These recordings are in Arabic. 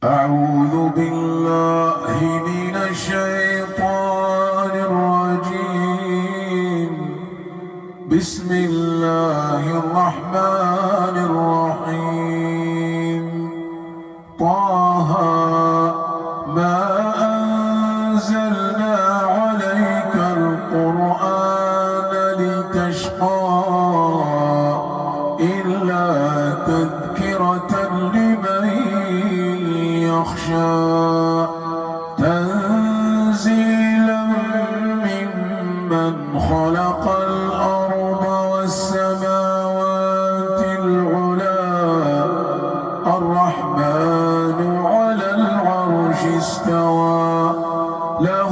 أعوذ بالله من الشيطان الرجيم. بسم الله الرحمن الرحيم. طه ما أنزلنا عليك القرآن لتشقى إلا تذكرة لمن يخشى تنزيلا ممن خلق الأرض والسماوات العلى الرحمن على العرش استوى له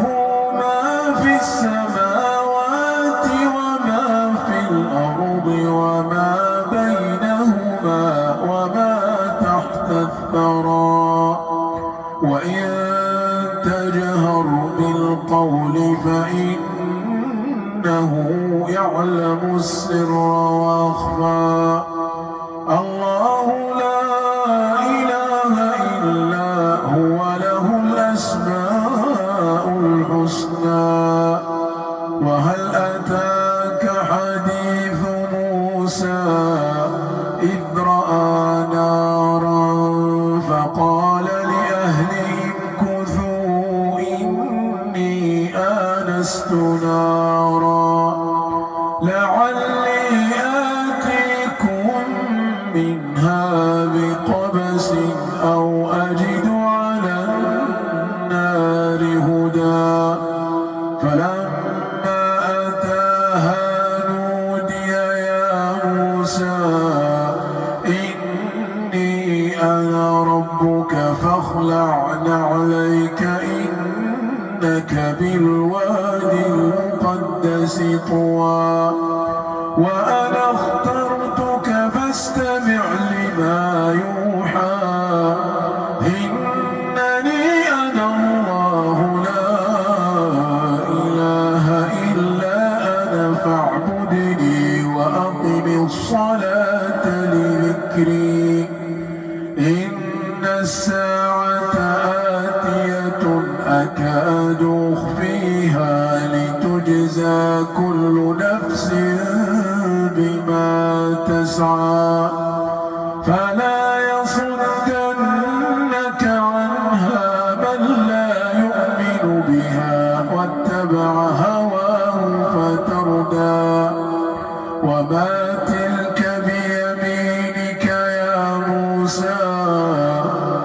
ما في السماوات وما في الأرض وما بينهما وما تحت الثرى وإن تجهر بالقول فإنه يعلم السر وأخفى. الله لا إله إلا هو له الأسماء الحسنى. وهل أتاك حديث موسى إذ رأى نارا فقال لأهلهم كثوا إني آنست نارا لعلي آتيكم منها بقبس أو أجد على النار هدى. فلما أتاها نودي يا موسى إني أنا ربك فاخلع نعليك إنك بالوادي المقدس طوى وأنا اخترتك فاستمع لما يوحى. إنني أنا الله لا إله إلا أنا فاعبدني وأقم الصلاة لذكري. إن الساعة آتية أكاد